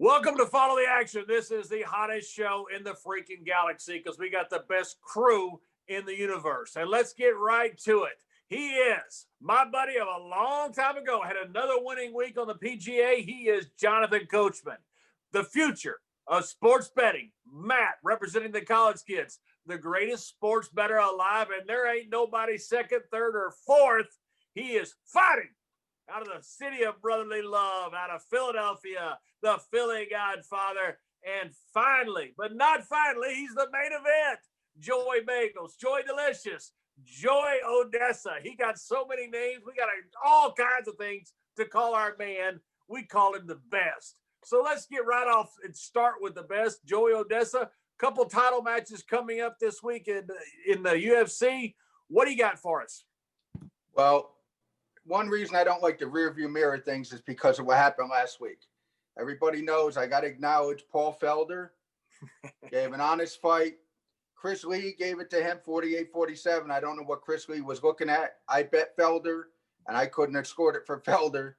Welcome to Follow the Action. This is the hottest show in the freaking galaxy because we got the best crew in the universe. And let's get right to it. He is my buddy of a long time ago, had another winning week on the PGA. He is Jonathan Coachman, the future of sports betting. Matt, representing the college kids, the greatest sports bettor alive, and there ain't nobody second, third, or fourth. He is fighting out of the city of brotherly love, out of Philadelphia, the Philly Godfather. And finally, but not finally, he's the main event. Joy Bagels, Joy Delicious, Joy Odessa. He got so many names. We got all kinds of things to call our man. We call him the best. So let's get right off and start with the best. Joy Odessa, couple title matches coming up this week in the UFC. What do you got for us? Well, one reason I don't like the rearview mirror things is because of what happened last week. Everybody knows I got to acknowledge Paul Felder gave an honest fight. Chris Lee gave it to him 48-47. I don't know what Chris Lee was looking at. I bet Felder, and I couldn't have scored it for Felder.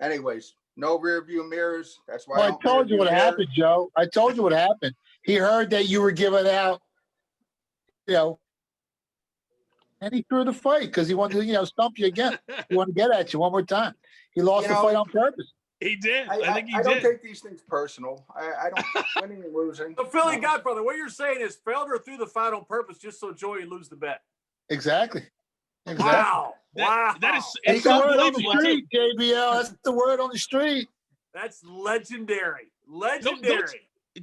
Anyways, no rearview mirrors. That's why I told you what happened, Joe. I told you what happened. He heard that you were giving out, and he threw the fight because he wanted to, stump you again. He wanted to get at you one more time. He lost the fight on purpose. He did. I think he did. I don't take these things personal. I don't winning and losing. The Philly Godfather, what you're saying is Felder threw the fight on purpose just so Joey would lose the bet. Exactly. Wow. Wow. That is it's the word on the street, JBL. That's the word on the street. That's legendary.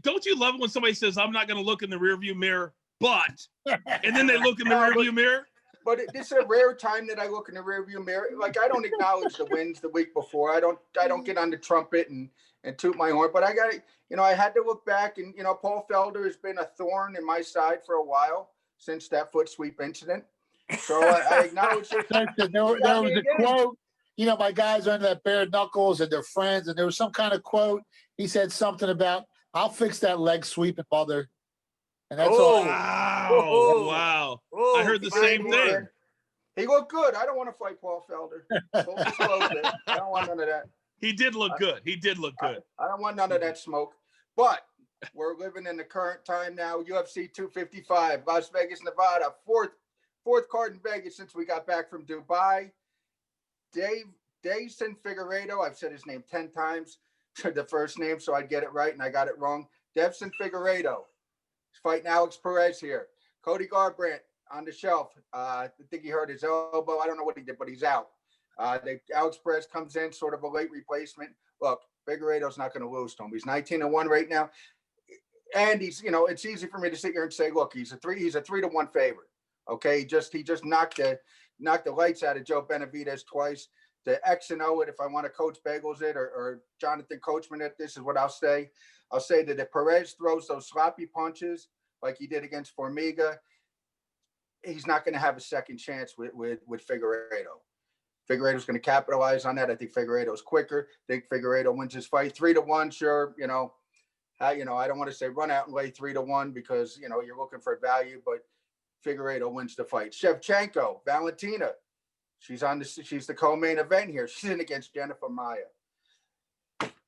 Don't you love it when somebody says, I'm not going to look in the rearview mirror, but, and then they look in the rearview mirror? But this is a rare time that I look in the rearview mirror. Like, I don't acknowledge the wins the week before. I don't get on the trumpet and toot my horn. But I got to, I had to look back. And, Paul Felder has been a thorn in my side for a while since that foot sweep incident. So I acknowledge it. There was a quote. My guys are under that bare knuckles and they're friends. And there was some kind of quote. He said something about, I'll fix that leg sweeping while they're. And that's all. Wow. I heard the same thing. He looked good. I don't want to fight Paul Felder. I don't want none of that. He did look good. I don't want none of that smoke. But we're living in the current time now. UFC 255, Las Vegas, Nevada. Fourth card in Vegas since we got back from Dubai. Davison Figueiredo. I've said his name 10 times. The first name, so I'd get it right, and I got it wrong. Davison Figueiredo. He's fighting Alex Perez here. Cody Garbrandt on the shelf. I think he hurt his elbow. I don't know what he did, but he's out. Alex Perez comes in, sort of a late replacement. Look, Figueiredo's not going to lose to him. He's 19-1 right now. And he's, it's easy for me to sit here and say, look, he's a 3-1 favorite. Okay. He just knocked the lights out of Joe Benavidez twice. The X and O it, if I want to coach Bagels it or Jonathan Coachman it, this is what I'll say. I'll say that if Perez throws those sloppy punches like he did against Formiga, he's not going to have a second chance with Figueiredo. Figueiredo's going to capitalize on that. I think Figueiredo's quicker. I think Figueiredo wins his fight 3-1. Sure, I don't want to say run out and lay 3-1 because you're looking for value, but Figueiredo wins the fight. Shevchenko, Valentina. She's the co-main event here. She's in against Jennifer Maia.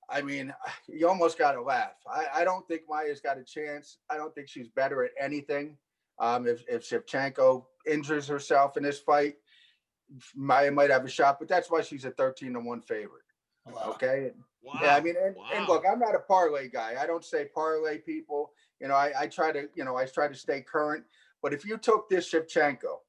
I mean, you almost got to laugh. I don't think Maia's got a chance. I don't think she's better at anything. If Shevchenko injures herself in this fight, Maia might have a shot, but that's why she's a 13-1 favorite. Wow. Okay. Wow. Yeah, I mean, and look, I'm not a parlay guy. I don't say parlay people. I try to stay current. But if you took this Shevchenko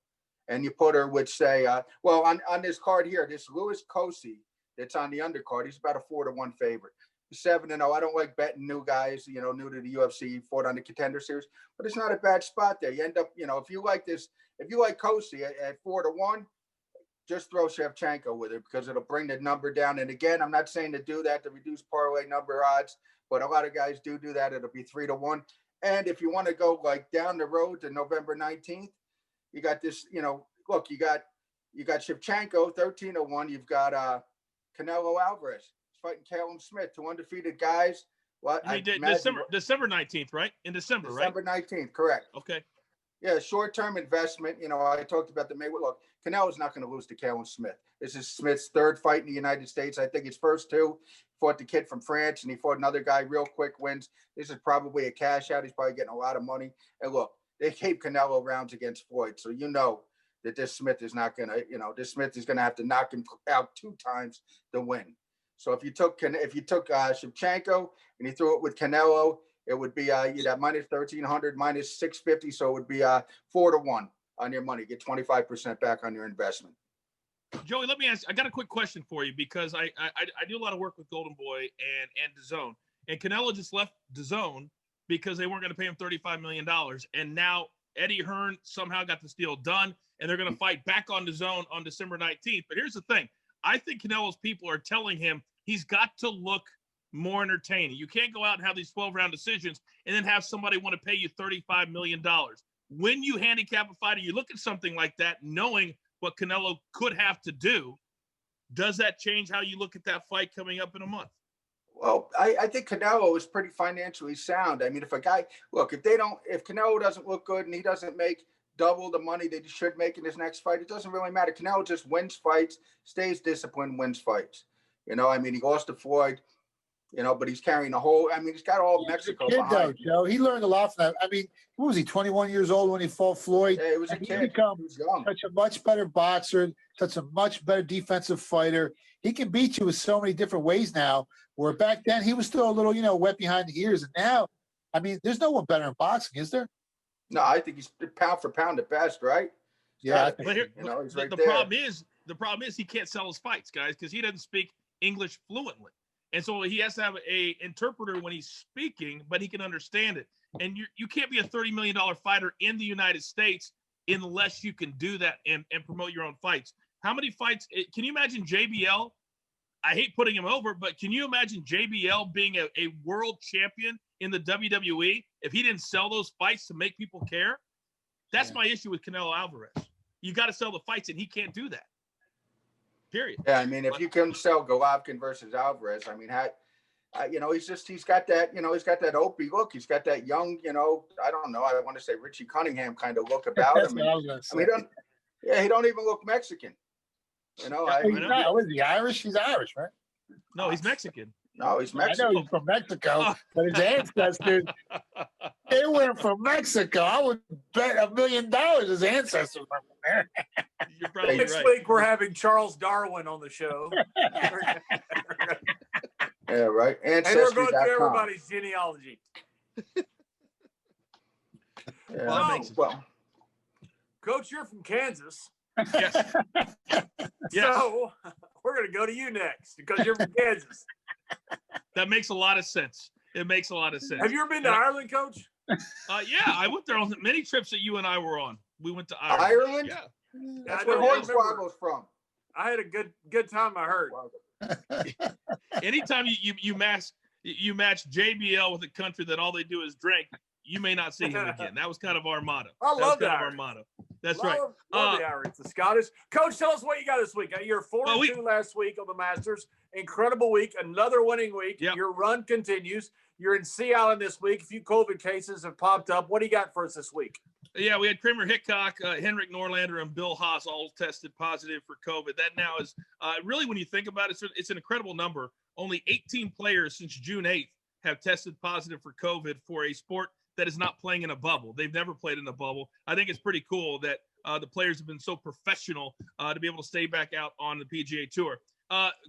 and you put her with, say, on this card here, this Louis Cosi that's on the undercard, he's about a 4-1 favorite. 7-0. I don't like betting new guys, new to the UFC, fought on the Contender Series, but it's not a bad spot there. You end up, if you like Cosi at 4-1, just throw Shevchenko with it because it'll bring the number down. And again, I'm not saying to do that to reduce parlay number odds, but a lot of guys do that. It'll be 3-1. And if you want to go like down the road to November 19th, you got this, look, you got Shevchenko 13-1. You've got Canelo Alvarez. He's fighting Callum Smith, 2 undefeated guys. Well, December 19th, right? In December, right? December 19th, correct. Okay. Yeah, short-term investment. You know, I talked about the Mayweather. Look, Canelo's not going to lose to Callum Smith. This is Smith's third fight in the United States. I think his first two, fought the kid from France, and he fought another guy real quick wins. This is probably a cash out. He's probably getting a lot of money. And look, they gave Canelo rounds against Floyd, so you know that this Smith is not going to, this Smith is going to have to knock him out 2 times to win. So if you took Shevchenko and you threw it with Canelo, it would be you'd have minus 1,300, minus 650. So it would be 4-1 on your money. Get 25% back on your investment. Joey, let me ask. I got a quick question for you because I do a lot of work with Golden Boy and DAZN, and Canelo just left DAZN because they weren't going to pay him $35 million, and now Eddie Hearn somehow got this deal done, and they're going to fight back on DAZN on December 19th. But here's the thing: I think Canelo's people are telling him he's got to look more entertaining. You can't go out and have these 12-round decisions and then have somebody want to pay you $35 million. When you handicap a fighter, you look at something like that, knowing what Canelo could have to do. Does that change how you look at that fight coming up in a month? Well, I think Canelo is pretty financially sound. I mean, if Canelo doesn't look good and he doesn't make double the money that he should make in his next fight, it doesn't really matter. Canelo just wins fights, stays disciplined, wins fights. He lost to Floyd, but he's carrying the whole. I mean, he's got all of Mexico behind him. Joe, he learned a lot from that. I mean, what was he, 21 years old when he fought Floyd? Yeah, he was a kid. He become such a much better boxer, such a much better defensive fighter. He can beat you with so many different ways now, where back then he was still a little, wet behind the ears. And now, I mean, there's no one better in boxing, is there? No, I think he's pound for pound the best, right? Yeah. But here, he's right the there. problem is he can't sell his fights, guys, because he doesn't speak English fluently. And so he has to have a interpreter when he's speaking, but he can understand it. And you can't be a $30 million fighter in the United States unless you can do that and promote your own fights. How many fights? Can you imagine JBL? I hate putting him over, but can you imagine JBL being a world champion in the WWE if he didn't sell those fights to make people care? That's my issue with Canelo Alvarez. You got to sell the fights, and he can't do that. Period. Yeah, I mean, if you can sell Golovkin versus Alvarez, I mean, he's got that, he's got that Opie look. He's got that young, I don't know, I want to say Richie Cunningham kind of look about him. He don't even look Mexican. Is he Irish? He's Irish, right? No, he's Mexican. No, he's Mexican. I know he's from Mexico, but his ancestors, they were from Mexico. I would bet $1 million his ancestors were from there. You're probably Next right. week, we're having Charles Darwin on the show. Yeah, right. And we're going through everybody's genealogy. Yeah. Well, Coach, you're from Kansas. Yes. So we're going to go to you next because you're from Kansas. That makes a lot of sense. It makes a lot of sense. Have you ever been to Ireland, Coach? Yeah, I went there on many trips that you and I were on. We went to Ireland. Ireland? Yeah. That's where Hornswoggle's from. I had a good time, I heard. Anytime you match JBL with a country that all they do is drink, you may not see him again. That was kind of our motto. I love that. Our motto. That's right. Love the Irish, the Scottish. Coach, tell us what you got this week. You're 4-2 last week on the Masters. Incredible week. Another winning week. Yep. Your run continues. You're in Sea Island this week. A few COVID cases have popped up. What do you got for us this week? Yeah, we had Kramer Hickok, Henrik Norlander, and Bill Haas all tested positive for COVID. That now is really, when you think about it, it's an incredible number. Only 18 players since June 8th have tested positive for COVID for a sport that is not playing in a bubble. They've never played in a bubble. I think it's pretty cool that the players have been so professional to be able to stay back out on the PGA Tour.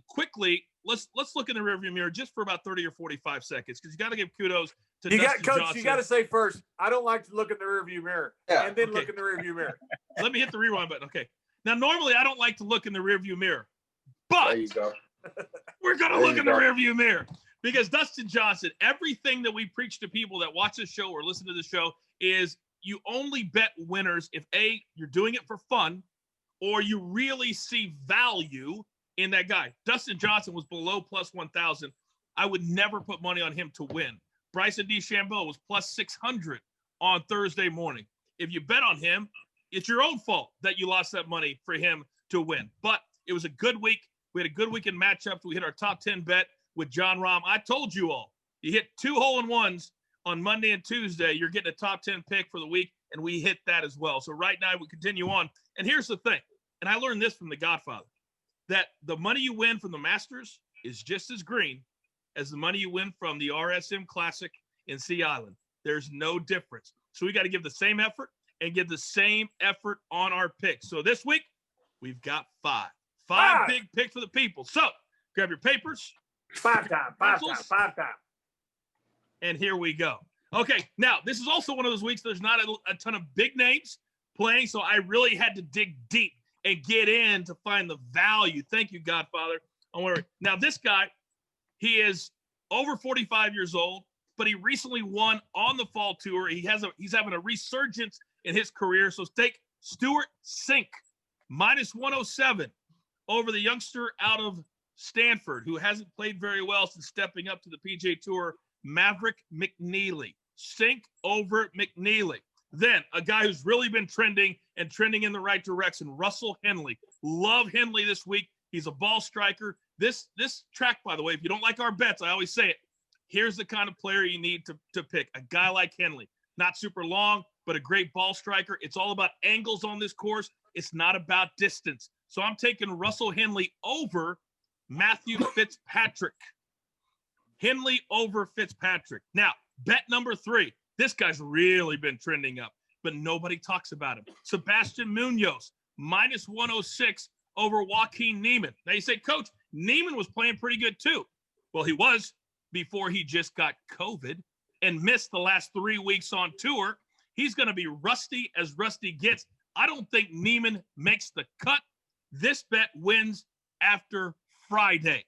Quickly, let's look in the rearview mirror just for about 30 or 45 seconds because you got to give kudos to Dustin Johnson. You got to say first, I don't like to look in the rearview mirror and then look in the rearview mirror. Let me hit the rewind button. Okay. Now, normally I don't like to look in the rearview mirror, but there you go. We're going to look in the rearview mirror because Dustin Johnson, everything that we preach to people that watch the show or listen to the show is you only bet winners if A, you're doing it for fun, or you really see value in that guy. Dustin Johnson was below plus 1,000. I would never put money on him to win. Bryson DeChambeau was plus 600 on Thursday morning. If you bet on him, it's your own fault that you lost that money for him to win. But it was a good week. We had a good week in matchups. We hit our top 10 bet with John Rahm. I told you all, you hit 2 hole-in-ones on Monday and Tuesday, you're getting a top 10 pick for the week. and we hit that as well. So right now we continue on. And here's the thing, and I learned this from The Godfather, that the money you win from the Masters is just as green as the money you win from the RSM Classic in Sea Island. There's no difference. So we got to give the same effort and give the same effort on our picks. So this week, we've got five big picks for the people. So grab your papers. Five time. And here we go. Okay, now this is also one of those weeks there's not a ton of big names playing, so I really had to dig deep and get in to find the value. Thank you, Godfather. Now this guy, he is over 45 years old, but he recently won on the fall tour. He's having a resurgence in his career. So take Stuart Sink, -107 over the youngster out of Stanford, who hasn't played very well since stepping up to the PGA Tour, Maverick McNeely. Sink over McNeely. Then a guy who's really been trending in the right direction, Russell Henley. Love Henley this week. He's a ball striker. This track, by the way, if you don't like our bets, I always say it. Here's the kind of player you need to pick. A guy like Henley. Not super long, but a great ball striker. It's all about angles on this course. It's not about distance. So I'm taking Russell Henley over Matthew Fitzpatrick. Henley over Fitzpatrick. Now, bet number 3. This guy's really been trending up, but nobody talks about him. Sebastian Munoz, -106 over Joaquin Niemann. Now you say, Coach, Niemann was playing pretty good too. Well, he was before he just got COVID and missed the last 3 weeks on tour. He's going to be rusty as rusty gets. I don't think Niemann makes the cut. This bet wins after Friday.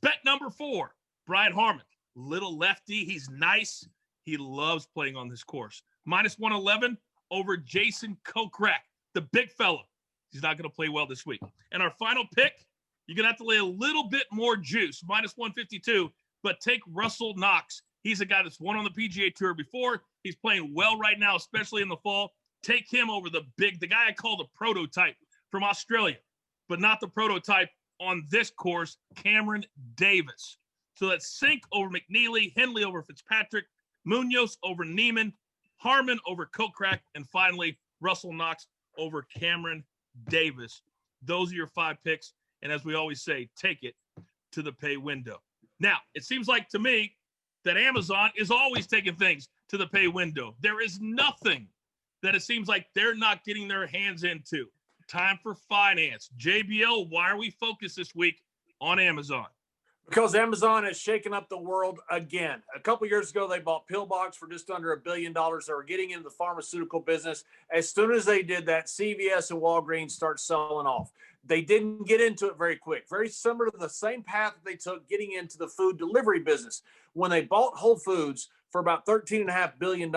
Bet number 4, Brian Harman. Little lefty. He's nice. He loves playing on this course. -111 over Jason Kokrak, the big fella. He's not going to play well this week. And our final pick, you're going to have to lay a little bit more juice, -152, but take Russell Knox. He's a guy that's won on the PGA Tour before. He's playing well right now, especially in the fall. Take him over the guy I call the prototype from Australia, but not the prototype on this course, Cameron Davis. So that's Sink over McNeely, Henley over Fitzpatrick, Munoz over Niemann, Harman over Kokrak, and finally Russell Knox over Cameron Davis. Those are your 5 picks. And as we always say, take it to the pay window. Now, it seems like to me that Amazon is always taking things to the pay window. There is nothing that it seems like they're not getting their hands into. Time for finance. JBL, why are we focused this week on Amazon? Because Amazon has shaken up the world again. A couple years ago, they bought Pillbox for just under $1 billion. They were getting into the pharmaceutical business. As soon as they did that, CVS and Walgreens start selling off. They didn't get into it very quick. Very similar to the same path that they took getting into the food delivery business. When they bought Whole Foods for about $13.5 billion,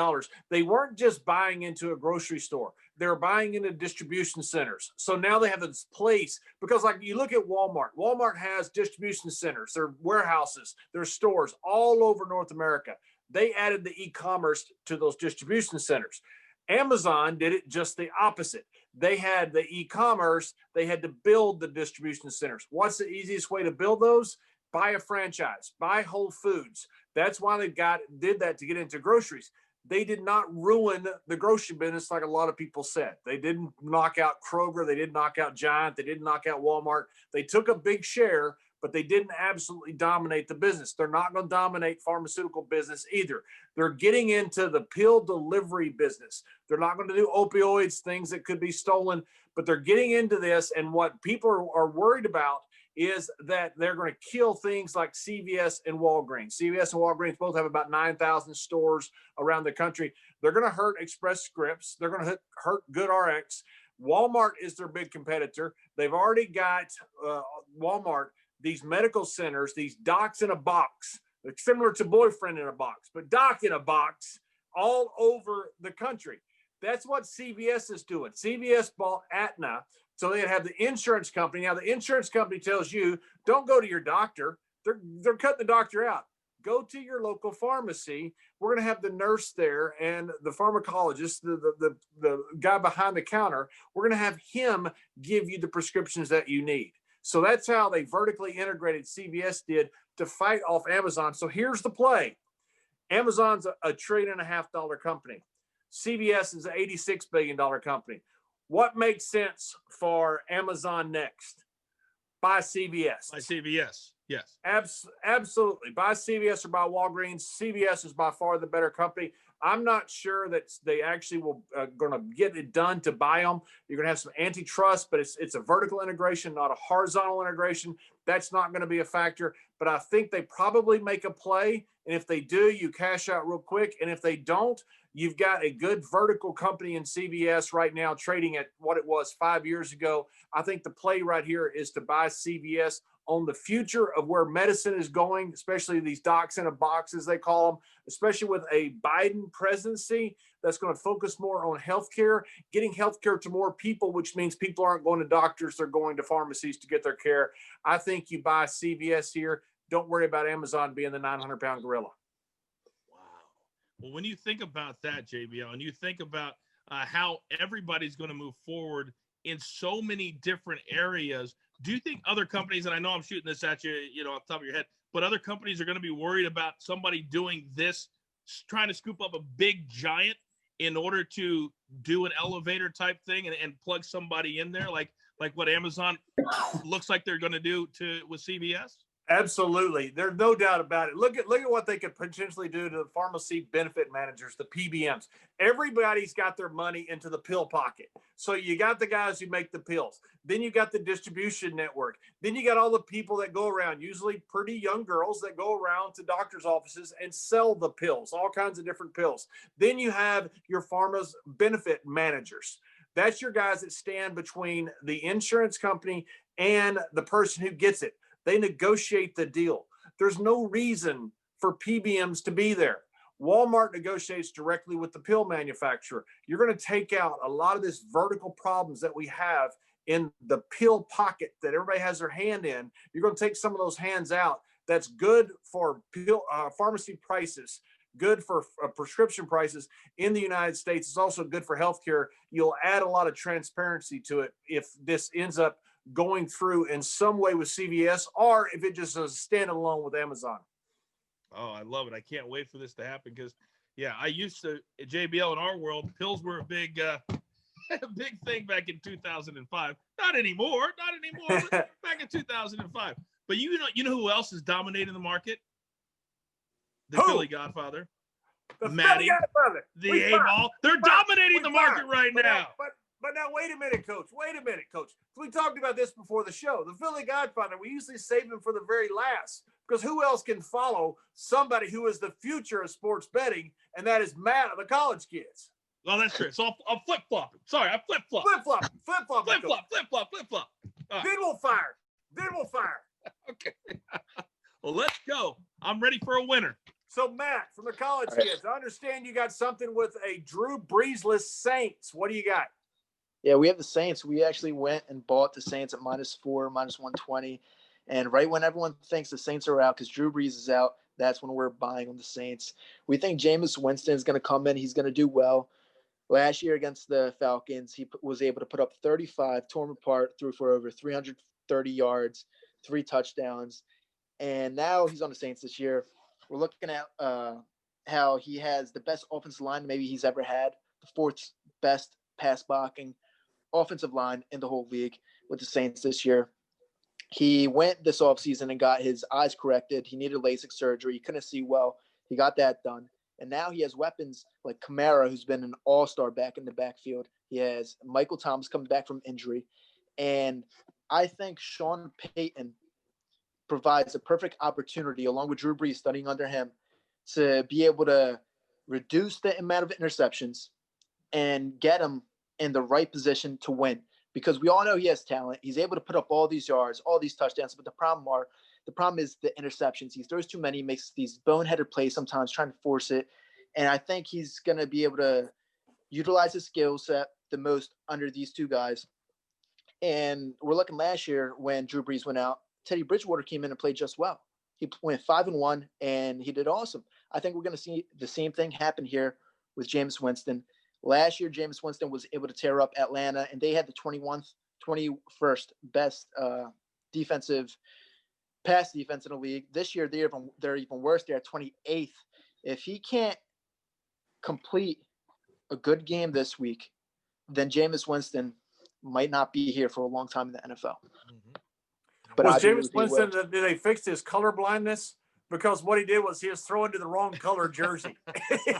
they weren't just buying into a grocery store. They were buying into distribution centers. So now they have this place, because like you look at Walmart. Walmart has distribution centers, their warehouses, their stores all over North America. They added the e-commerce to those distribution centers. Amazon did it just the opposite. They had the e-commerce. They had to build the distribution centers. What's the easiest way to build those? Buy a franchise, buy Whole Foods. That's why they did that to get into groceries. They did not ruin the grocery business like a lot of people said. They didn't knock out Kroger. They didn't knock out Giant. They didn't knock out Walmart. They took a big share, but they didn't absolutely dominate the business. They're not going to dominate pharmaceutical business either. They're getting into the pill delivery business. They're not going to do opioids, things that could be stolen, but they're getting into this. And what people are worried about is that they're going to kill things like CVS and Walgreens. CVS and Walgreens both have about 9,000 stores around the country. They're going to hurt Express Scripts. They're going to hurt GoodRx. Walmart is their big competitor. They've already got Walmart, these medical centers, these docs in a box. They're similar to Boyfriend in a box, but doc in a box all over the country. That's what CVS is doing. CVS bought Aetna, so they have the insurance company. Now, the insurance company tells you, don't go to your doctor. They're cutting the doctor out. Go to your local pharmacy. We're going to have the nurse there and the pharmacologist, the guy behind the counter. We're going to have him give you the prescriptions that you need. So that's how they vertically integrated, CVS did, to fight off Amazon. So here's the play. Amazon's a $1.5 trillion company. CVS is an $86 billion company. What makes sense for Amazon next? Buy CVS. By CVS, yes. Absolutely. Buy CVS or buy Walgreens. CVS is by far the better company. I'm not sure that they actually will going to get it done to buy them. You're going to have some antitrust, but it's a vertical integration, not a horizontal integration. That's not going to be a factor. But I think they probably make a play. And if they do, you cash out real quick. And if they don't, you've got a good vertical company in CVS right now trading at what it was 5 years ago. I think the play right here is to buy CVS on the future of where medicine is going, especially these docs in a box, as they call them, especially with a Biden presidency that's going to focus more on healthcare, getting healthcare to more people, which means people aren't going to doctors, they're going to pharmacies to get their care. I think you buy CVS here. Don't worry about Amazon being the 900-pound gorilla. Wow. Well, when you think about that, JBL, and you think about how everybody's going to move forward in so many different areas, do you think other companies, and I know I'm shooting this at you, off the top of your head, but other companies are going to be worried about somebody doing this, trying to scoop up a big giant in order to do an elevator type thing and plug somebody in there, like what Amazon looks like they're going to do with CVS? Absolutely. There's no doubt about it. Look at what they could potentially do to the pharmacy benefit managers, the PBMs. Everybody's got their money into the pill pocket. So you got the guys who make the pills. Then you got the distribution network. Then you got all the people that go around, usually pretty young girls that go around to doctors' offices and sell the pills, all kinds of different pills. Then you have your pharma's benefit managers. That's your guys that stand between the insurance company and the person who gets it. They negotiate the deal. There's no reason for PBMs to be there. Walmart negotiates directly with the pill manufacturer. You're going to take out a lot of this vertical problems that we have in the pill pocket that everybody has their hand in. You're going to take some of those hands out. That's good for pharmacy prices, good for prescription prices in the United States. It's also good for healthcare. You'll add a lot of transparency to it if this ends up going through in some way with CVS, or if it just is standalone with Amazon. Oh, I love it. I can't wait for this to happen because, I used to, at JBL in our world, pills were a big big thing back in 2005. Not anymore, but back in 2005. But you know who else is dominating the market? The Philly Godfather. The Matty, Philly Godfather. the A-ball. They're dominating the market right now. But now, wait a minute, Coach. We talked about this before the show. The Philly Godfather, we usually save him for the very last because who else can follow somebody who is the future of sports betting, and that is Matt of the College Kids. Well, that's true. So I'll flip-flop. Sorry, I flip-flop. Flip-flop. Then we'll fire. Okay. Well, let's go. I'm ready for a winner. So, Matt, from the College Kids, I understand you got something with a Drew Breesless Saints. What do you got? Yeah, we have the Saints. We actually went and bought the Saints at -4, -120. And right when everyone thinks the Saints are out because Drew Brees is out, that's when we're buying on the Saints. We think Jameis Winston is going to come in. He's going to do well. Last year against the Falcons, he was able to put up 35, tore them apart, threw for over 330 yards, 3 touchdowns. And now he's on the Saints this year. We're looking at how he has the best offensive line maybe he's ever had, the 4th best pass blocking offensive line in the whole league with the Saints this year. He went this offseason and got his eyes corrected. He needed LASIK surgery. He couldn't see well. He got that done. And now he has weapons like Kamara, who's been an all-star back in the backfield. He has Michael Thomas coming back from injury. And I think Sean Payton provides a perfect opportunity, along with Drew Brees studying under him, to be able to reduce the amount of interceptions and get him in the right position to win. Because we all know he has talent. He's able to put up all these yards, all these touchdowns. But the problem is the interceptions. He throws too many, he makes these boneheaded plays sometimes, trying to force it. And I think he's going to be able to utilize his skill set the most under these two guys. And we're looking last year when Drew Brees went out, Teddy Bridgewater came in and played just well. He went 5-1, and he did awesome. I think we're going to see the same thing happen here with Jameis Winston. Last year, Jameis Winston was able to tear up Atlanta, and they had the 21st best pass defense in the league. This year, they're even worse. They're at 28th. If he can't complete a good game this week, then Jameis Winston might not be here for a long time in the NFL. Mm-hmm. But Was I believe Jameis he will. Winston, did they fix his color blindness? Because what he did was he was throwing to the wrong color jersey.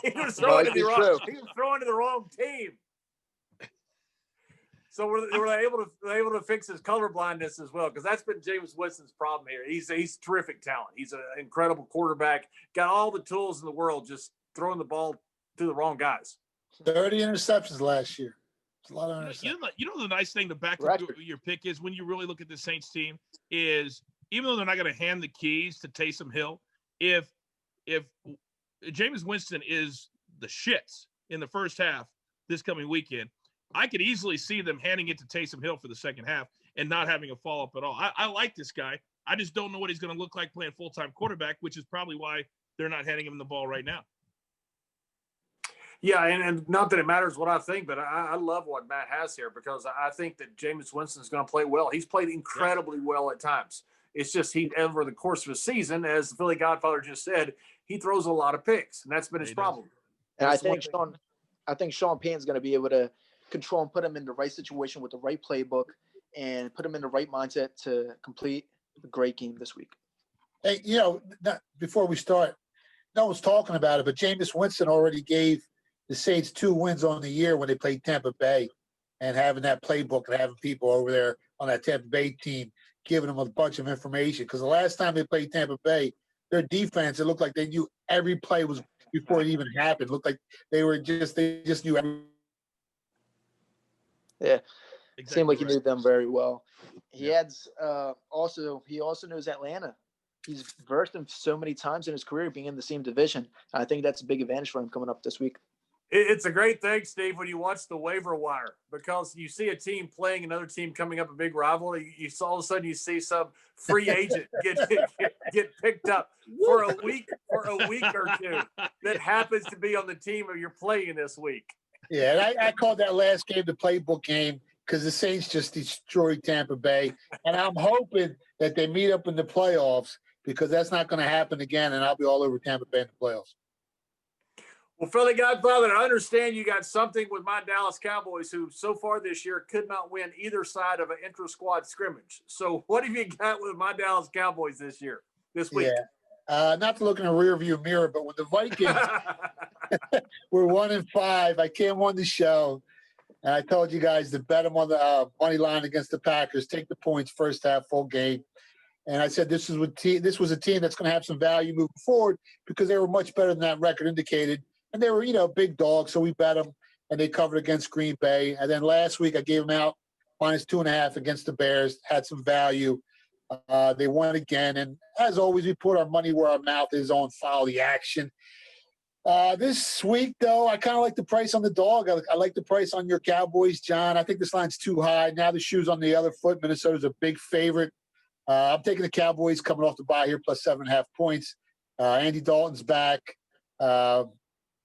he was throwing to Might be the wrong. true. He was throwing to the wrong team. So were they able to fix his color blindness as well? Because that's been Jameis Winston's problem here. He's terrific talent. He's an incredible quarterback. Got all the tools in the world, just throwing the ball to the wrong guys. 30 interceptions last year. It's a lot of interceptions. You know the nice thing to back Right. up your pick is when you really look at the Saints team is even though they're not going to hand the keys to Taysom Hill, if Jameis Winston is the shits in the first half this coming weekend, I could easily see them handing it to Taysom Hill for the second half and not having a follow-up at all. I like this guy. I just don't know what he's going to look like playing full-time quarterback, which is probably why they're not handing him the ball right now. Yeah, and not that it matters what I think, but I love what Matt has here because I think that Jameis Winston is going to play well. He's played incredibly well at times. It's just over the course of a season, as the Philly Godfather just said, he throws a lot of picks, and that's been his problem. And I That's think Sean Payton's going to be able to control and put him in the right situation with the right playbook and put him in the right mindset to complete a great game this week. Hey, before we start, no one's talking about it, but Jameis Winston already gave the Saints 2 wins on the year when they played Tampa Bay, and having that playbook and having people over there on that Tampa Bay team giving them a bunch of information. Because the last time they played Tampa Bay, their defense, it looked like they knew every play was before it even happened. It looked like they just knew every. Yeah, Exactly seemed like he right. knew them very well. He Yeah. also knows Atlanta. He's versed them so many times in his career being in the same division. I think that's a big advantage for him coming up this week. It's a great thing, Steve, when you watch the waiver wire because you see a team playing another team coming up a big rivalry. You all of a sudden you see some free agent get picked up for a week or two that happens to be on the team you're playing this week. Yeah, and I called that last game the playbook game because the Saints just destroyed Tampa Bay, and I'm hoping that they meet up in the playoffs because that's not going to happen again, and I'll be all over Tampa Bay in the playoffs. Well, Philly Godfather, I understand you got something with my Dallas Cowboys who so far this year could not win either side of an intra-squad scrimmage. So what have you got with my Dallas Cowboys this week? Yeah, not to look in a rearview mirror, but when the Vikings were 1-5, I came on the show, and I told you guys to bet them on the money line against the Packers, take the points first half, full game. And I said this was a team that's going to have some value moving forward because they were much better than that record indicated. And they were, big dogs, so we bet them, and they covered against Green Bay. And then last week I gave them out -2.5 against the Bears, had some value. They won again. And as always, we put our money where our mouth is on follow the action. This week, though, I kind of like the price on the dog. I like the price on your Cowboys, John. I think this line's too high. Now the shoe's on the other foot. Minnesota's a big favorite. I'm taking the Cowboys coming off the bye here, plus 7.5 points. Andy Dalton's back.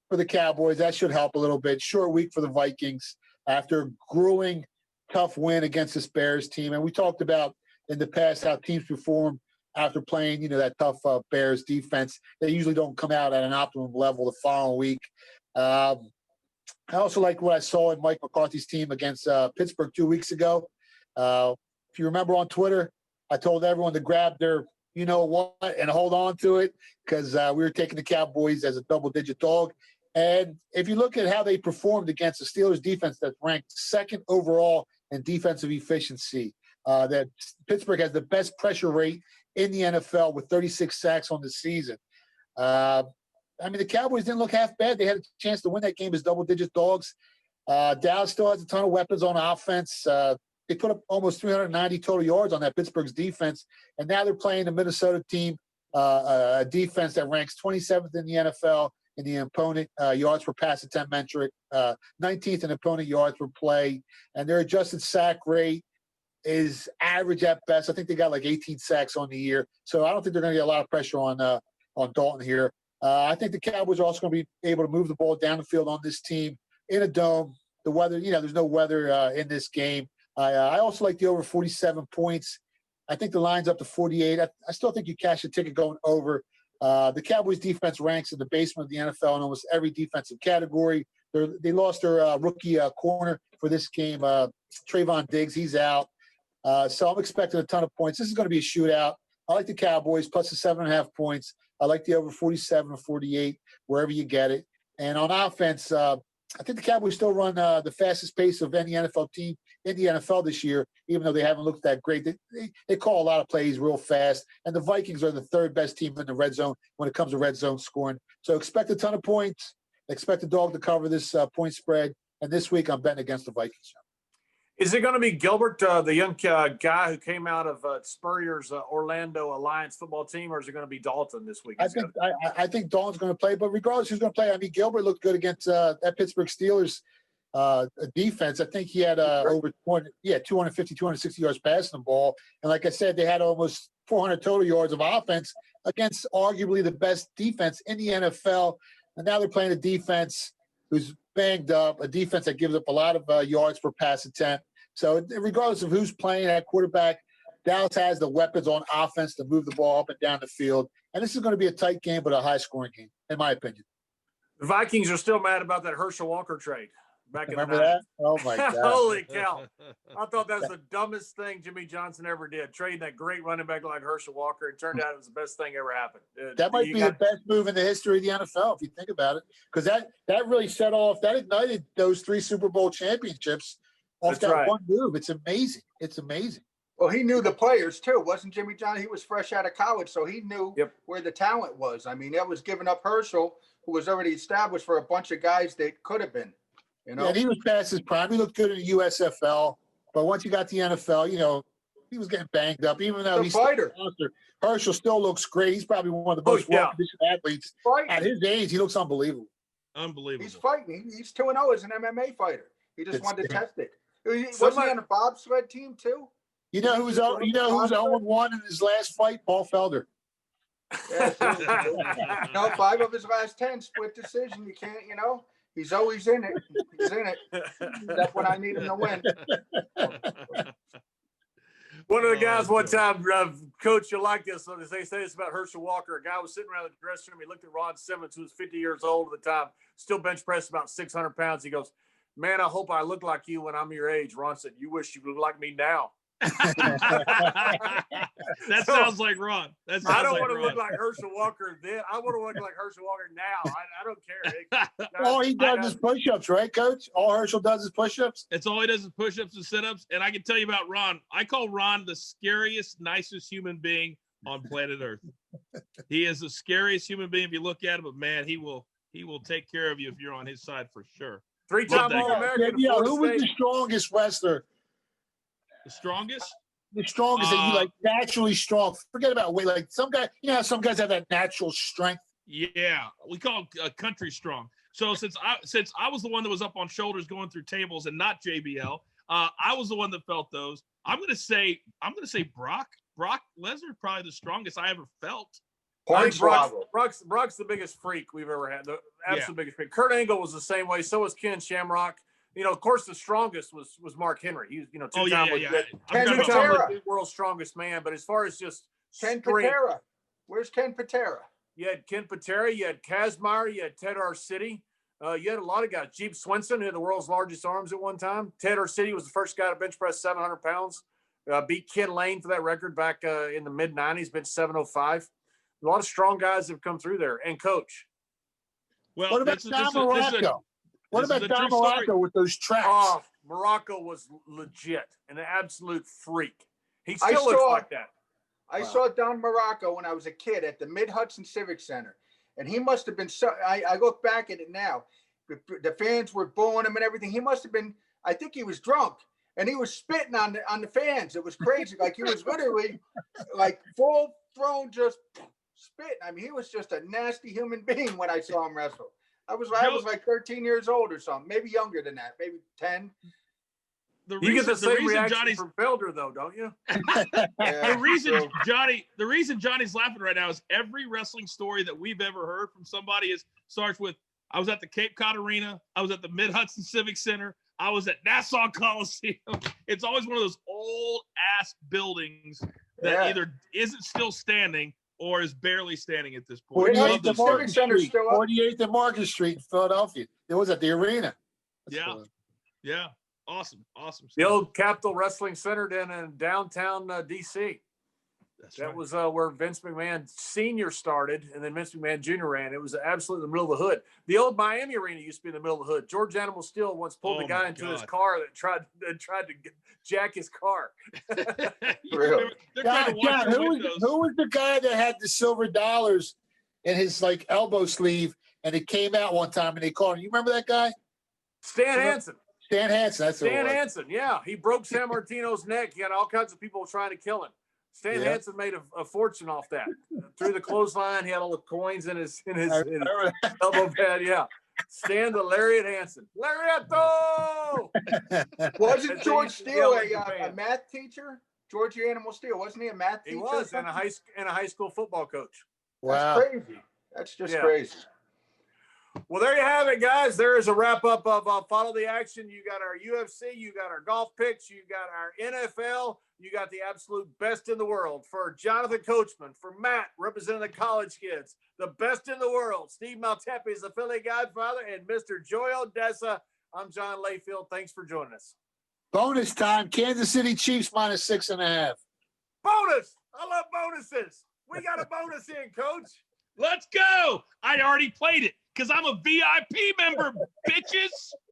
For the Cowboys, that should help a little bit. Short week for the Vikings after a grueling, tough win against this Bears team. And we talked about in the past how teams perform after playing, that tough Bears defense. They usually don't come out at an optimum level the following week. I also like what I saw in Mike McCarthy's team against Pittsburgh 2 weeks ago. If you remember on Twitter, I told everyone to grab their you-know-what and hold on to it because we were taking the Cowboys as a double-digit dog. And if you look at how they performed against the Steelers defense that's ranked second overall in defensive efficiency, that Pittsburgh has the best pressure rate in the NFL with 36 sacks on the season. The Cowboys didn't look half bad. They had a chance to win that game as double-digit dogs. Dallas still has a ton of weapons on offense. They put up almost 390 total yards on that Pittsburgh's defense, and now they're playing a Minnesota team, a defense that ranks 27th in the NFL in the opponent yards per pass attempt metric, 19th in opponent yards per play, and their adjusted sack rate is average at best. I think they got like 18 sacks on the year, so I don't think they're going to get a lot of pressure on Dalton here. I think the Cowboys are also going to be able to move the ball down the field on this team in a dome. The weather, there's no weather in this game. I also like the over 47 points. I think the line's up to 48. I still think you cash a ticket going over. The Cowboys defense ranks in the basement of the NFL in almost every defensive category. They lost their rookie corner for this game, Trayvon Diggs. He's out. So I'm expecting a ton of points. This is going to be a shootout. I like the Cowboys plus the 7.5 points. I like the over 47 or 48, wherever you get it. And on offense, I think the Cowboys still run the fastest pace of any NFL team in the NFL this year, even though they haven't looked that great. They call a lot of plays real fast. And the Vikings are the third best team in the red zone when it comes to red zone scoring. So expect a ton of points. Expect the dog to cover this point spread. And this week I'm betting against the Vikings. Is it going to be Gilbert, the young guy who came out of Spurrier's Orlando Alliance football team, or is it going to be Dalton this week? I think Dalton's going to play, but regardless who's going to play, I mean, Gilbert looked good against that Pittsburgh Steelers defense. I think he had over 250, 260 yards passing the ball. And like I said, they had almost 400 total yards of offense against arguably the best defense in the NFL. And now they're playing a defense who's banged up, a defense that gives up a lot of yards per pass attempt. So regardless of who's playing at quarterback, Dallas has the weapons on offense to move the ball up and down the field. And this is going to be a tight game, but a high-scoring game, in my opinion. The Vikings are still mad about that Herschel Walker trade back in the 90s. Remember that? Oh, my God. Holy cow. I thought that was the dumbest thing Jimmy Johnson ever did, trading that great running back like Herschel Walker. It turned out it was the best thing ever happened. That might be the best move in the history of the NFL, if you think about it, because that really set off – that ignited those 3 Super Bowl championships off that one move. It's amazing. It's amazing. Well, he knew the players, too. Wasn't Jimmy Johnson? He was fresh out of college, so he knew where the talent was. I mean, that was giving up Herschel, who was already established, for a bunch of guys that could have been. You know? Yeah, and he was past his prime. He looked good in the USFL, but once you got the NFL, he was getting banged up. Even though he's fighter, Herschel still looks great. He's probably one of the most well-conditioned athletes at his age. He looks unbelievable. Unbelievable. He's fighting. He's 2-0 as an MMA fighter. He just wanted to test it. Wasn't he on a bobsled team too? You know who's 0-1 in his last fight? Paul Felder. Yeah, 5 of his last 10 split decision. You can't, he's always in it. He's in it. That's when I need him to win. One of the guys one time, Coach, you like this. They say this about Herschel Walker. A guy was sitting around the dressing room. He looked at Ron Simmons, who was 50 years old at the time, still bench pressed about 600 pounds. He goes, "Man, I hope I look like you when I'm your age." Ron said, "You wish you looked like me now." That sounds like Ron. I don't want to look like Herschel Walker then. I want to look like Herschel Walker now. I don't care. All he does is push-ups, right, Coach? All Herschel does is push-ups? It's all he does is push-ups and sit-ups. And I can tell you about Ron. I call Ron the scariest, nicest human being on planet Earth. He is the scariest human being if you look at him, but man, he will take care of you if you're on his side for sure. 3-time All-American. Yeah, who was the strongest wrestler? The strongest? The strongest that you like, naturally strong. Forget about weight. Like some guy, some guys have that natural strength. Yeah, we call it country strong. So since I was the one that was up on shoulders going through tables and not JBL, I was the one that felt those. I'm gonna say Brock Lesnar, probably the strongest I ever felt. Brock's the biggest freak we've ever had. The absolute biggest freak. Kurt Angle was the same way. So was Ken Shamrock. Of course, the strongest was Mark Henry. He was, two-time the world's strongest man. But as far as just Ken Patera, where's Ken Patera? You had Ken Patera, you had Kazmaier, you had Ted Arcidi. You had a lot of guys. Jeep Swenson, who had the world's largest arms at one time. Ted Arcidi was the first guy to bench press 700 pounds. Beat Ken Lane for that record back in the mid-'90s, bench 705. A lot of strong guys have come through there. And Coach. Well, what about Don Morocco? What about Don Morocco with those traps? Oh, Morocco was legit, an absolute freak. He still looks like that. I saw Don Morocco when I was a kid at the Mid-Hudson Civic Center, and he must have been so. I look back at it now. The fans were booing him and everything. He must have been. I think he was drunk, and he was spitting on the fans. It was crazy. Like he was literally like full thrown, just spitting. I mean, he was just a nasty human being when I saw him wrestle. I was like 13 years old or something, maybe younger than that, maybe 10. You get the same reaction from Felder, though, don't you? The reason Johnny's laughing right now is every wrestling story that we've ever heard from somebody starts with, I was at the Cape Cod Arena, I was at the Mid-Hudson Civic Center, I was at Nassau Coliseum. It's always one of those old-ass buildings that either isn't still standing or is barely standing at this point. 48th and Market Street in Philadelphia. It was at the arena. That's Yeah. cool. Yeah. Awesome. Awesome. The old Capitol Wrestling Center in downtown D.C. That's That right. was where Vince McMahon Sr. started, and then Vince McMahon Jr. ran. It was absolutely in the middle of the hood. The old Miami Arena used to be in the middle of the hood. George Animal Steel once pulled Oh, the guy my into his God. car that tried to jack his car. You Really? remember- They're trying to watch John, your who windows. was the guy that had the silver dollars in his like elbow sleeve, and it came out one time, and they called him? You remember that guy? Stan Hansen. Stan Hansen. That's who it Stan was. Hansen, yeah. He broke San Martino's neck. He had all kinds of people trying to kill him. Stan Yeah. Hansen made a fortune off that. Through the clothesline, he had all the coins in his I remember that. elbow pad, yeah. Stan the Lariat Hansen. Lariato! Wasn't As they George used to Steele yell in a Japan. math teacher? George Animal Steele, wasn't he a math He teacher? was and a high school football coach. Wow. That's crazy. That's just Yeah. crazy. Well, there you have it, guys. There is a wrap up of Follow the Action. You got our UFC, you got our golf picks, you got our NFL, you got the absolute best in the world. For Jonathan Coachman, for Matt, representing the college kids, the best in the world. Steve Maltepe is the Philly Godfather, and Mr. Joy Odessa. I'm John Layfield. Thanks for joining us. Bonus time. Kansas City Chiefs -6.5. Bonus! I love bonuses. We got a bonus in, Coach. Let's go. I already played it because I'm a VIP member, bitches.